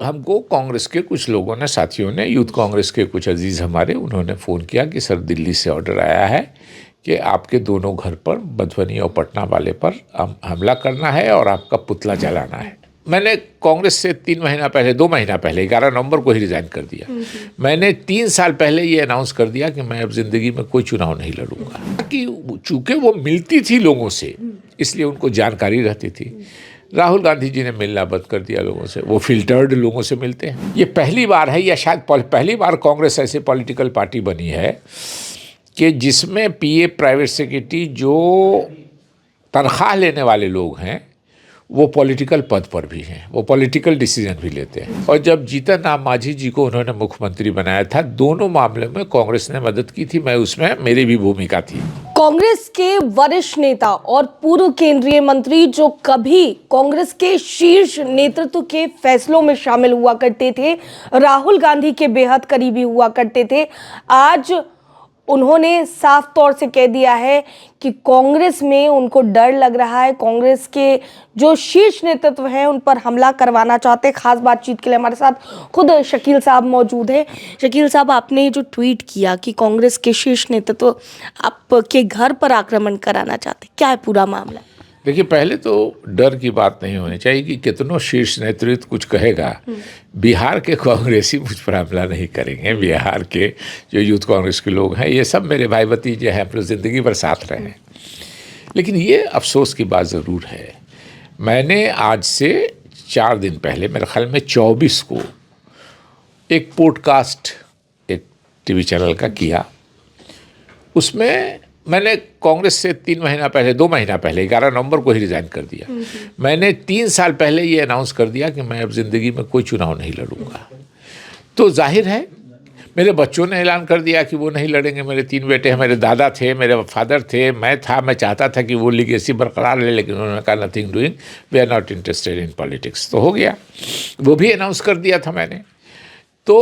हमको कांग्रेस के कुछ लोगों ने, साथियों ने, यूथ कांग्रेस के कुछ अजीज़ हमारे, उन्होंने फ़ोन किया कि सर दिल्ली से ऑर्डर आया है कि आपके दोनों घर पर, मधुबनी और पटना वाले पर हमला करना है और आपका पुतला जलाना है। मैंने कांग्रेस से 3 महीना पहले, 2 महीना पहले, 11 नवंबर को ही रिज़ाइन कर दिया। मैंने 3 साल पहले ये अनाउंस कर दिया कि मैं अब ज़िंदगी में कोई चुनाव नहीं लड़ूंगा, कि चूँकि वो मिलती थी लोगों से इसलिए उनको जानकारी रहती थी। राहुल गांधी जी ने मिलना बंद कर दिया लोगों से, वो फिल्टर्ड लोगों से मिलते हैं। ये पहली बार है या शायद पहली बार कांग्रेस ऐसी पॉलिटिकल पार्टी बनी है कि जिसमें पीए, प्राइवेट सेक्रेटरी, जो तनख्वाह लेने वाले लोग हैं वो पॉलिटिकल पद पर भी हैं, वो पॉलिटिकल डिसीजन भी लेते हैं। और जब जीतन राम मांझी जी को उन्होंने मुख्यमंत्री बनाया था, दोनों मामले में कांग्रेस ने मदद की थी, मैं उसमें, मेरी भी भूमिका थी। कांग्रेस के वरिष्ठ नेता और पूर्व केंद्रीय मंत्री जो कभी कांग्रेस के शीर्ष नेतृत्व के फैसलों में शामिल हुआ करते थे, राहुल गांधी के बेहद करीबी हुआ करते थे, आज उन्होंने साफ तौर से कह दिया है कि कांग्रेस में उनको डर लग रहा है, कांग्रेस के जो शीर्ष नेतृत्व हैं उन पर हमला करवाना चाहते हैं। खास बातचीत के लिए हमारे साथ खुद शकील साहब मौजूद हैं। शकील साहब, आपने जो ट्वीट किया कि कांग्रेस के शीर्ष नेतृत्व आपके घर पर आक्रमण कराना चाहते, क्या है पूरा मामला? देखिए, पहले तो डर की बात नहीं होनी चाहिए कि कितनों शीर्ष नेतृत्व कुछ कहेगा, बिहार के कांग्रेसी मुझ पर हमला नहीं करेंगे। बिहार के जो यूथ कांग्रेस के लोग हैं, ये सब मेरे भाई भतीजे हैं, अपनी ज़िंदगी भर साथ रहे हैं। लेकिन ये अफसोस की बात ज़रूर है, मैंने आज से 4 दिन पहले, मेरे ख्याल में 24 को, एक पॉडकास्ट एक टीवी चैनल का किया। उसमें मैंने कांग्रेस से 3 महीना पहले, 2 महीना पहले, 11 नवंबर को ही रिज़ाइन कर दिया। मैंने 3 साल पहले ये अनाउंस कर दिया कि मैं अब ज़िंदगी में कोई चुनाव नहीं लड़ूंगा। तो जाहिर है मेरे बच्चों ने ऐलान कर दिया कि वो नहीं लड़ेंगे। मेरे 3 बेटे हैं, मेरे दादा थे, मेरे फादर थे, मैं था, मैं चाहता था कि वो लीगेसी बरकरार रहे, लेकिन उन्होंने कहा nothing doing, we are not interested in politics. तो हो गया, वो भी अनाउंस कर दिया था मैंने। तो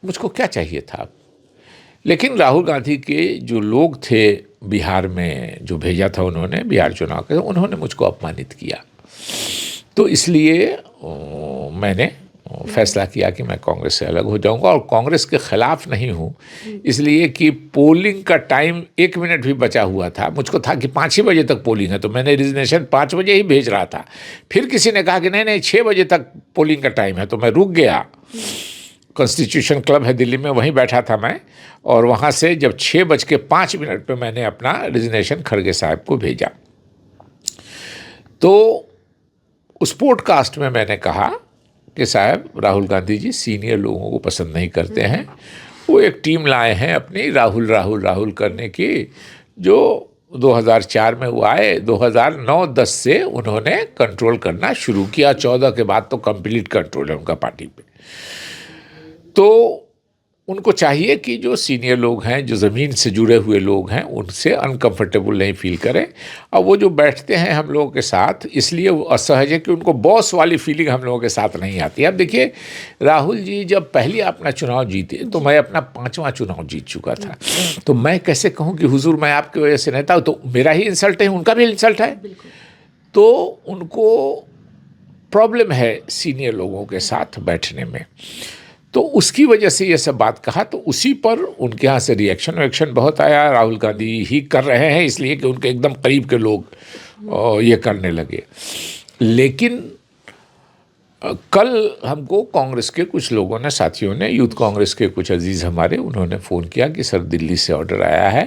मुझको क्या चाहिए था? लेकिन राहुल गांधी के जो लोग थे बिहार में, जो भेजा था उन्होंने बिहार चुनाव के, उन्होंने मुझको अपमानित किया। तो इसलिए मैंने फैसला किया कि मैं कांग्रेस से अलग हो जाऊंगा, और कांग्रेस के खिलाफ नहीं हूं, इसलिए कि पोलिंग का टाइम 1 मिनट भी बचा हुआ था। मुझको था कि 5 ही बजे तक पोलिंग है, तो मैंने रिजनेशन 5 बजे ही भेज रहा था। फिर किसी ने कहा कि नहीं नहीं, 6 बजे तक पोलिंग का टाइम है, तो मैं रुक गया। कॉन्स्टिट्यूशन क्लब है दिल्ली में, वहीं बैठा था मैं, और वहाँ से जब 6:05 पे मैंने अपना रिजनेशन खड़गे साहब को भेजा। तो उस पॉडकास्ट में मैंने कहा कि साहब, राहुल गांधी जी सीनियर लोगों को पसंद नहीं करते हैं। वो एक टीम लाए हैं अपनी राहुल राहुल राहुल करने की, जो 2004 में वो आए, 2009-10 से उन्होंने कंट्रोल करना शुरू किया। 14 के बाद तो कंप्लीट कंट्रोल है उनका पार्टी पे। तो उनको चाहिए कि जो सीनियर लोग हैं, जो ज़मीन से जुड़े हुए लोग हैं, उनसे अनकंफर्टेबल नहीं फील करें। और वो जो बैठते हैं हम लोगों के साथ, इसलिए वो असहज है कि उनको बॉस वाली फीलिंग हम लोगों के साथ नहीं आती। अब देखिए, राहुल जी जब पहले अपना चुनाव जीते, तो मैं अपना 5वां चुनाव जीत चुका था। तो मैं कैसे कहूँ कि हुजूर मैं आपकी वजह से नेता हूँ? तो मेरा ही इंसल्ट है, उनका भी इंसल्ट है। तो उनको प्रॉब्लम है सीनियर लोगों के साथ बैठने में। तो उसकी वजह से ये सब बात कहा, तो उसी पर उनके यहाँ से रिएक्शन बहुत आया। राहुल गांधी ही कर रहे हैं इसलिए कि उनके एकदम करीब के लोग ये करने लगे। लेकिन कल हमको कांग्रेस के कुछ लोगों ने, साथियों ने, यूथ कांग्रेस के कुछ अजीज़ हमारे, उन्होंने फ़ोन किया कि सर दिल्ली से ऑर्डर आया है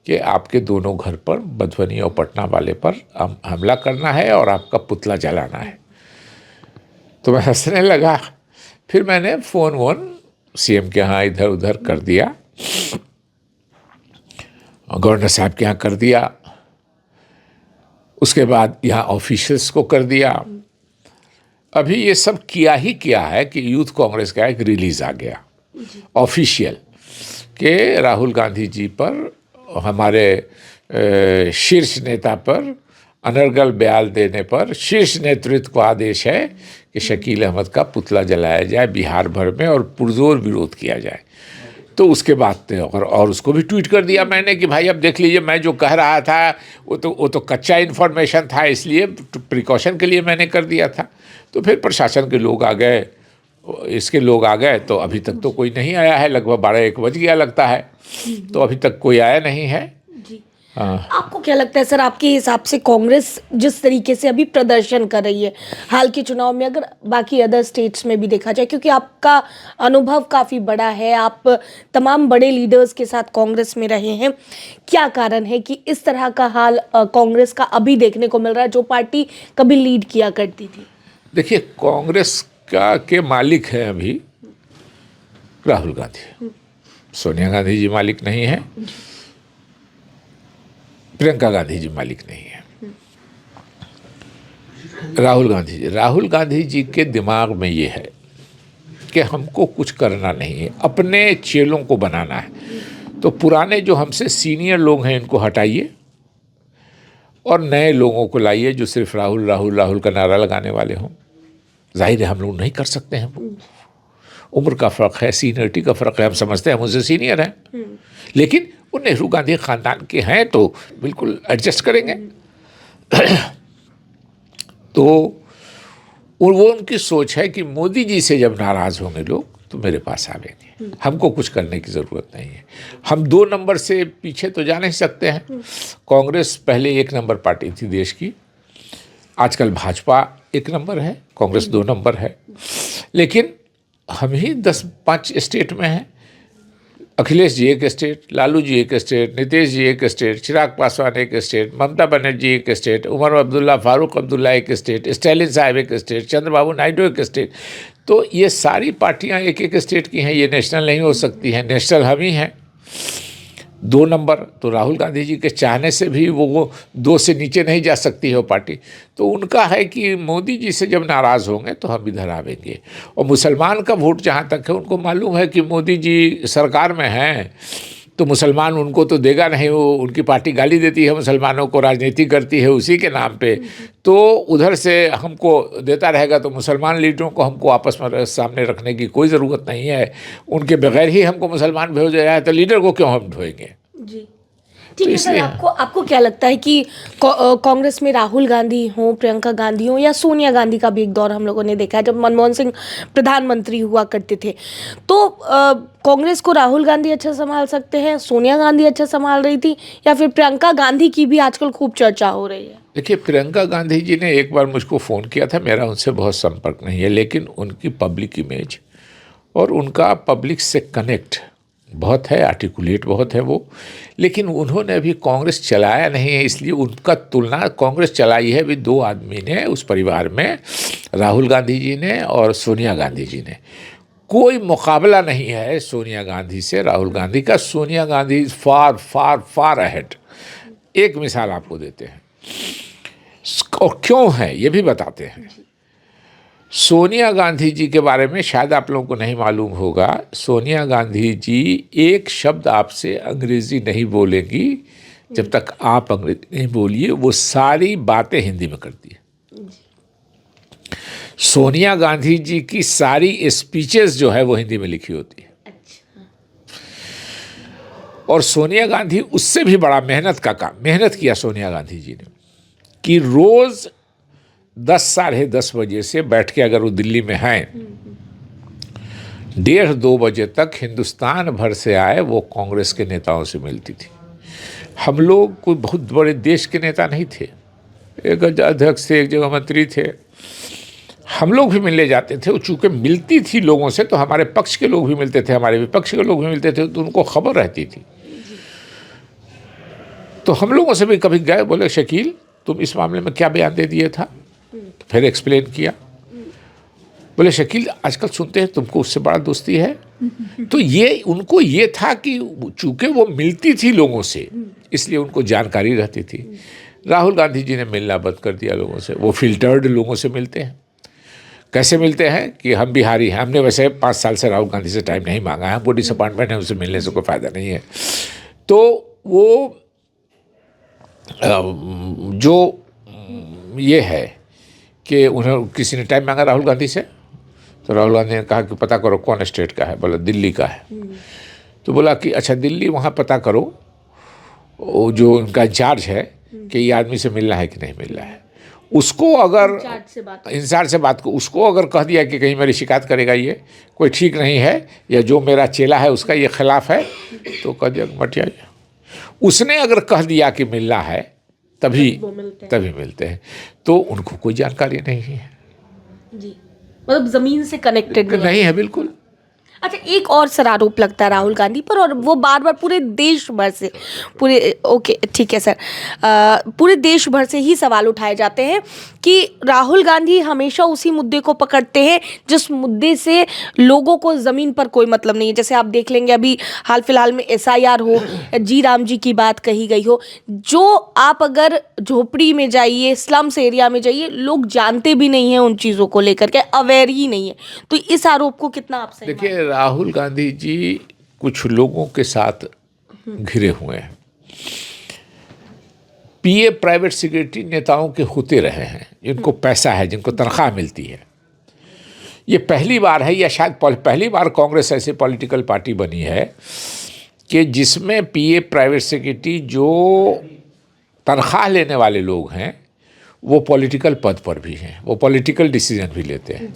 कि आपके दोनों घर पर, मधुबनी और पटना वाले पर हमला करना है और आपका पुतला जलाना है। तो मैं हंसने लगा। फिर मैंने फ़ोन सीएम के यहाँ इधर उधर कर दिया, गवर्नर साहब के यहाँ कर दिया, उसके बाद यहाँ ऑफिशियल्स को कर दिया। अभी ये सब किया ही क्या है कि यूथ कांग्रेस का एक रिलीज़ आ गया ऑफिशियल कि राहुल गांधी जी पर, हमारे शीर्ष नेता पर अनर्गल बयान देने पर शीर्ष नेतृत्व को आदेश है कि शकील अहमद का पुतला जलाया जाए बिहार भर में और पुरजोर विरोध किया जाए। तो उसके बाद और उसको भी ट्वीट कर दिया मैंने कि भाई अब देख लीजिए, मैं जो कह रहा था वो तो कच्चा इन्फॉर्मेशन था, इसलिए प्रिकॉशन के लिए मैंने कर दिया था। तो फिर प्रशासन के लोग आ गए, इसके लोग आ गए तो अभी तक तो कोई नहीं आया है, लगभग 12-1 बज गया लगता है, तो अभी तक कोई आया नहीं है। हाँ। आपको क्या लगता है सर, आपके हिसाब से कांग्रेस जिस तरीके से अभी प्रदर्शन कर रही है हाल के चुनाव में, अगर बाकी अदर स्टेट्स में भी देखा जाए, क्योंकि आपका अनुभव काफ़ी बड़ा है, आप तमाम बड़े लीडर्स के साथ कांग्रेस में रहे हैं, क्या कारण है कि इस तरह का हाल कांग्रेस का अभी देखने को मिल रहा है, जो पार्टी कभी लीड किया करती थी? देखिए, कांग्रेस का के मालिक हैं अभी राहुल गांधी, सोनिया गांधी जी मालिक नहीं है, प्रियंका गांधी जी मालिक नहीं है, राहुल गांधी जी के दिमाग में ये है कि हमको कुछ करना नहीं है, अपने चेलों को बनाना है। तो पुराने जो हमसे सीनियर लोग हैं इनको हटाइए और नए लोगों को लाइए जो सिर्फ राहुल राहुल राहुल का नारा लगाने वाले हों। जाहिर है हम लोग नहीं कर सकते हैं, उम्र का फ़र्क है, सीनियरिटी का फ़र्क है, हम समझते हैं मुझसे सीनियर हैं, लेकिन वो नेहरू गांधी ख़ानदान के हैं तो बिल्कुल एडजस्ट करेंगे। तो वो उनकी सोच है कि मोदी जी से जब नाराज़ होंगे लोग तो मेरे पास आवेंगे, हमको कुछ करने की ज़रूरत नहीं है। हम 2 नंबर से पीछे तो जा नहीं सकते हैं। कांग्रेस पहले 1 नंबर पार्टी थी देश की, आजकल भाजपा 1 नंबर है, कांग्रेस 2 नंबर है, लेकिन हम ही 10-5 स्टेट में हैं। Akhilesh ji 1 state, Lalu ji 1 state, Nitish ji 1 state, Chirag Paswan 1 state, Mamata Banerjee 1 state, Omar Abdullah, Farooq Abdullah 1 state, Stalin साहब 1 स्टेट, चंद्रबाबू नायडू 1 स्टेट। तो ये सारी पार्टियां 1-1 स्टेट की हैं, ये नेशनल नहीं हो सकती हैं, नेशनल हम ही हैं। 2 नंबर तो राहुल गांधी जी के चाहने से भी वो 2 से नीचे नहीं जा सकती है वो पार्टी। तो उनका है कि मोदी जी से जब नाराज़ होंगे तो हम इधर आवेंगे। और मुसलमान का वोट जहाँ तक है, उनको मालूम है कि मोदी जी सरकार में हैं तो मुसलमान उनको तो देगा नहीं, वो उनकी पार्टी गाली देती है मुसलमानों को, राजनीति करती है उसी के नाम पे, तो उधर से हमको देता रहेगा। तो मुसलमान लीडरों को हमको आपस में सामने रखने की कोई ज़रूरत नहीं है, उनके बगैर ही हमको मुसलमान भेज जाए तो लीडर को क्यों हम ढोएंगे। जी ठीक है सर, आपको क्या लगता है कि कांग्रेस में राहुल गांधी हो, प्रियंका गांधी हो या सोनिया गांधी का भी एक दौर हम लोगों ने देखा है जब मनमोहन सिंह प्रधानमंत्री हुआ करते थे, तो कांग्रेस को राहुल गांधी अच्छा संभाल सकते हैं, सोनिया गांधी अच्छा संभाल रही थी, या फिर प्रियंका गांधी की भी आजकल खूब चर्चा हो रही है? देखिए, प्रियंका गांधी जी ने एक बार मुझको फ़ोन किया था, मेरा उनसे बहुत संपर्क नहीं है, लेकिन उनकी पब्लिक इमेज और उनका पब्लिक से कनेक्ट बहुत है, आर्टिकुलेट बहुत है वो, लेकिन उन्होंने अभी कांग्रेस चलाया नहीं है, इसलिए उनका तुलना कांग्रेस चलाई है भी 2 आदमी ने उस परिवार में, राहुल गांधी जी ने और सोनिया गांधी जी ने। कोई मुकाबला नहीं है सोनिया गांधी से राहुल गांधी का। Sonia Gandhi is far far far ahead. एक मिसाल आपको देते हैं और क्यों है ये भी बताते हैं। सोनिया गांधी जी के बारे में शायद आप लोगों को नहीं मालूम होगा, सोनिया गांधी जी एक शब्द आपसे अंग्रेजी नहीं बोलेंगी जब तक आप अंग्रेजी नहीं बोलिए, वो सारी बातें हिंदी में करती है। सोनिया गांधी जी की सारी स्पीचेस जो है वो हिंदी में लिखी होती है। और सोनिया गांधी उससे भी बड़ा मेहनत किया सोनिया गांधी जी ने कि रोज़ 10-10:30 बजे से बैठ के, अगर वो दिल्ली में हैं, 1:30-2 बजे तक हिंदुस्तान भर से आए वो कांग्रेस के नेताओं से मिलती थी। हम लोग कोई बहुत बड़े देश के नेता नहीं थे, एक अध्यक्ष थे, एक जगह मंत्री थे, हम लोग भी मिलने जाते थे। वो चूँकि मिलती थी लोगों से तो हमारे पक्ष के लोग भी मिलते थे, हमारे विपक्ष के लोग भी मिलते थे, तो उनको खबर रहती थी। तो हम लोगों से भी कभी गए, बोले शकील तुम इस मामले में क्या बयान दे दिए था, फिर एक्सप्लेन किया। बोले शकील आजकल सुनते हैं तुमको उससे बड़ा दोस्ती है। तो ये उनको ये था कि चूँकि वो मिलती थी लोगों से इसलिए उनको जानकारी रहती थी। राहुल गांधी जी ने मिलना बंद कर दिया लोगों से, वो फिल्टर्ड लोगों से मिलते हैं। कैसे मिलते हैं कि हम बिहारी हैं, हमने वैसे 5 साल से राहुल गांधी से टाइम नहीं मांगा है, हमको डिसअपॉइंटमेंट है, उनसे मिलने से कोई फ़ायदा नहीं है। तो वो जो ये है कि उन्हें किसी ने टाइम मांगा राहुल गांधी से, तो राहुल गांधी ने कहा कि पता करो कौन स्टेट का है, बोला दिल्ली का है। तो बोला कि अच्छा दिल्ली, वहाँ पता करो वो जो उनका इंचार्ज है कि ये आदमी से मिलना है कि नहीं मिलना है। उसको अगर इंचार्ज से बात उसको अगर कह दिया कि कहीं मेरी शिकायत करेगा, ये कोई ठीक नहीं है, या जो मेरा चेला है उसका ये खिलाफ है, तो कह दिया मत आइए। उसने अगर कह दिया कि मिलना है तभी मिलते हैं, तो उनको कोई जानकारी नहीं है जी, मतलब जमीन से कनेक्टेड नहीं है बिल्कुल। अच्छा, एक और सर आरोप लगता है राहुल गांधी पर, और वो बार बार पूरे देश भर से, ओके ठीक है सर, पूरे देश भर से ही सवाल उठाए जाते हैं कि राहुल गांधी हमेशा उसी मुद्दे को पकड़ते हैं जिस मुद्दे से लोगों को ज़मीन पर कोई मतलब नहीं है। जैसे आप देख लेंगे अभी हाल फिलहाल में SIR हो, जी राम जी की बात कही गई हो, जो आप अगर झोपड़ी में जाइए, स्लम्स एरिया में जाइए, लोग जानते भी नहीं हैं उन चीज़ों को लेकर के, अवेयर ही नहीं है। तो इस आरोप को कितना आप सही मानते हैं? देखिए, राहुल गांधी जी कुछ लोगों के साथ घिरे हुए हैं। PA प्राइवेट सिक्योरिटी नेताओं के होते रहे हैं, जिनको पैसा है, जिनको तनख्वाह मिलती है। ये पहली बार है, या शायद पहली बार कांग्रेस ऐसी पॉलिटिकल पार्टी बनी है कि जिसमें PA प्राइवेट सिक्योरिटी जो तनख्वाह लेने वाले लोग हैं वो पॉलिटिकल पद पर भी हैं, वो पॉलिटिकल डिसीजन भी लेते हैं।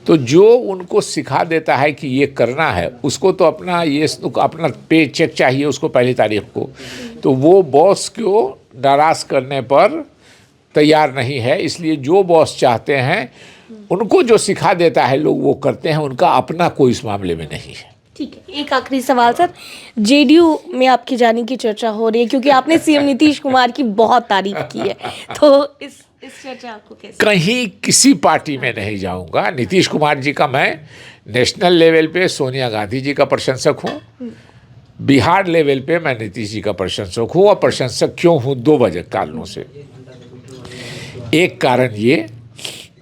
तो जो उनको सिखा देता है कि ये करना है, उसको तो अपना पे चेक चाहिए उसको पहली तारीख को, तो वो बॉस को नाराज करने पर तैयार नहीं है। इसलिए जो बॉस चाहते हैं उनको जो सिखा देता है लोग वो करते हैं, उनका अपना कोई इस मामले में नहीं है। ठीक है, एक आखिरी सवाल सर, JDU में आपकी जाने की चर्चा हो रही है क्योंकि आपने CM नीतीश कुमार की बहुत तारीफ की है, तो इस चर्चा आपको कैसे? कहीं किसी पार्टी में नहीं जाऊंगा। नीतीश कुमार जी का मैं नेशनल लेवल पे सोनिया गांधी जी का प्रशंसक हूँ, बिहार लेवल पे मैं नीतीश जी का प्रशंसक हूँ। और प्रशंसक क्यों हूँ? 2 वजह कारणों से। एक कारण ये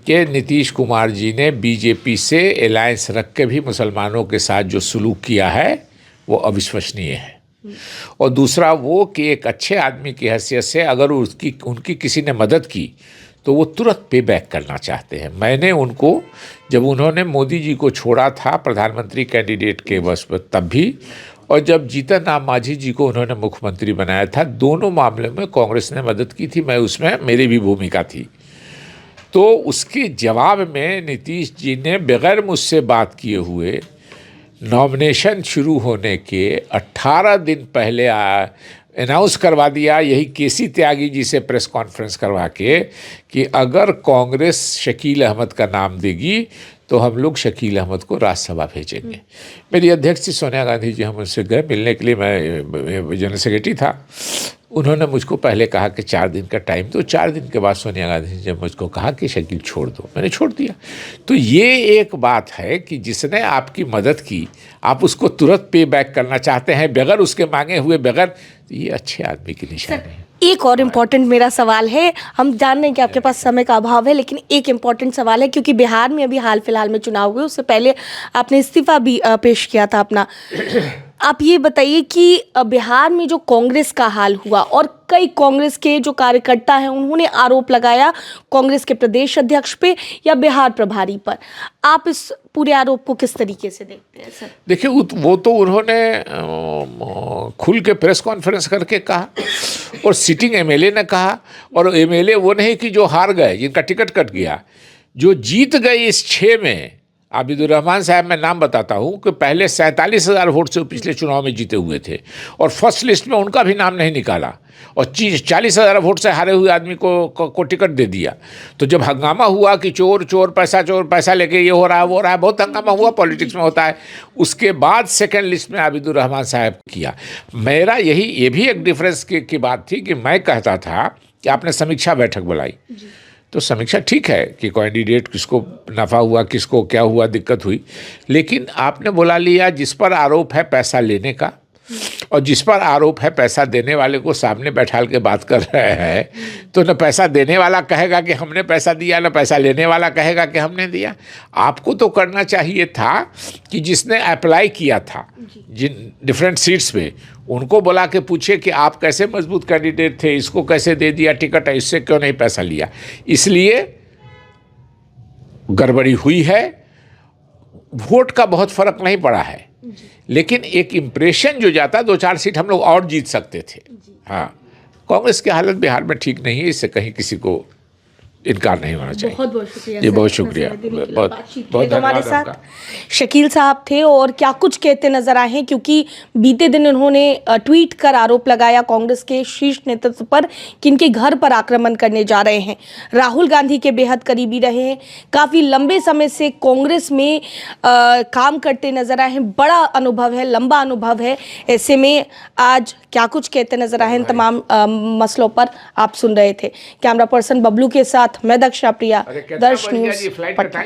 कि नीतीश कुमार जी ने BJP से अलायंस रख के भी मुसलमानों के साथ जो सलूक किया है वो अविश्वसनीय है। और दूसरा वो कि एक अच्छे आदमी की हैसियत से अगर उनकी किसी ने मदद की तो वो तुरंत पे बैक करना चाहते हैं। मैंने उनको, जब उन्होंने मोदी जी को छोड़ा था प्रधानमंत्री कैंडिडेट के बस पर तब भी, और जब जीतन राम मांझी जी को उन्होंने मुख्यमंत्री बनाया था, दोनों मामले में कांग्रेस ने मदद की थी। मैं उसमें मेरी भी भूमिका थी। तो उसके जवाब में नीतीश जी ने बगैर मुझसे बात किए हुए नॉमिनेशन शुरू होने के 18 दिन पहले अनाउंस करवा दिया, यही KC त्यागी जी से प्रेस कॉन्फ्रेंस करवा के, कि अगर कांग्रेस शकील अहमद का नाम देगी तो हम लोग शकील अहमद को राज्यसभा भेजेंगे। मेरी अध्यक्ष सोनिया गांधी जी, हम उनसे गए मिलने के लिए, मैं जनरल सेक्रेटरी था। उन्होंने मुझको पहले कहा कि 4 दिन का टाइम दो। 4 दिन के बाद सोनिया गांधी जी ने मुझको कहा कि शकील छोड़ दो, मैंने छोड़ दिया। तो ये एक बात है कि जिसने आपकी मदद की आप उसको तुरंत पे बैक करना चाहते हैं बगैर उसके मांगे हुए, बगैर, ये अच्छे आदमी की निशानी है। एक और इम्पॉर्टेंट मेरा सवाल है, हम जान रहे हैं कि आपके पास समय का अभाव है, लेकिन एक इम्पॉर्टेंट सवाल है क्योंकि बिहार में अभी हाल फिलहाल में चुनाव हुए, उससे पहले आपने इस्तीफा भी पेश किया था अपना। आप ये बताइए कि बिहार में जो कांग्रेस का हाल हुआ और कई कांग्रेस के जो कार्यकर्ता हैं उन्होंने आरोप लगाया कांग्रेस के प्रदेश अध्यक्ष पे या बिहार प्रभारी पर, आप इस पूरे आरोप को किस तरीके से देखते हैं सर? देखिए, वो तो उन्होंने खुल के प्रेस कॉन्फ्रेंस करके कहा, और सिटिंग MLA ने कहा। और MLA वो नहीं कि जो हार गए, जिनका टिकट कट गया, जो जीत गए इस 6 में। आबिदुर रहमान साहब, मैं नाम बताता हूँ कि पहले 47,000 वोट से पिछले चुनाव में जीते हुए थे, और फर्स्ट लिस्ट में उनका भी नाम नहीं निकाला, और 40,000 वोट से हारे हुए आदमी को टिकट दे दिया। तो जब हंगामा हुआ कि चोर चोर पैसा लेके ये हो रहा है वो हो रहा है, बहुत हंगामा हुआ, पॉलिटिक्स में होता है। उसके बाद सेकंड लिस्ट में आबिदुर रहमान साहब किया। मेरा ये भी एक डिफरेंस की बात थी कि मैं कहता था कि आपने समीक्षा बैठक बुलाई, तो समीक्षा ठीक है कि कैंडिडेट किसको नफ़ा हुआ, किसको क्या हुआ, दिक्कत हुई, लेकिन आपने बुला लिया जिस पर आरोप है पैसा लेने का, और जिस पर आरोप है पैसा देने वाले को सामने बैठाल के बात कर रहे हैं, तो न पैसा देने वाला कहेगा कि हमने पैसा दिया, न पैसा लेने वाला कहेगा कि हमने दिया। आपको तो करना चाहिए था कि जिसने अप्लाई किया था जिन डिफरेंट सीट्स पे, उनको बुला के पूछे कि आप कैसे मजबूत कैंडिडेट थे, इसको कैसे दे दिया टिकट, है इससे क्यों नहीं पैसा लिया। इसलिए गड़बड़ी हुई है। वोट का बहुत फर्क नहीं पड़ा है, लेकिन एक इम्प्रेशन जो जाता, 2-4 सीट हम लोग और जीत सकते थे। हाँ, कांग्रेस की हालत बिहार में ठीक नहीं है, इससे कहीं किसी को इनकार नहीं होना चाहिए। बहुत बहुत शुक्रिया जी सर, बहुत इतना शुक्रिया, समय देने के लिए। बहुत बातचीत बहुत के लिए हमारे धन्यवाद साथ आपका। शकील साहब थे और क्या कुछ कहते नजर आए हैं, क्योंकि बीते दिन उन्होंने ट्वीट कर आरोप लगाया कांग्रेस के शीर्ष नेतृत्व पर कि इनके घर पर आक्रमण करने जा रहे हैं। राहुल गांधी के बेहद करीबी रहे हैं, काफी लंबे समय से कांग्रेस में काम करते नजर आए हैं, बड़ा अनुभव है, लंबा अनुभव है। ऐसे में आज क्या कुछ कहते नजर आए हैं इन तमाम मसलों पर आप सुन रहे थे। कैमरा पर्सन बबलू के साथ मैं दक्षा प्रिया, दर्श न्यूज, पटना।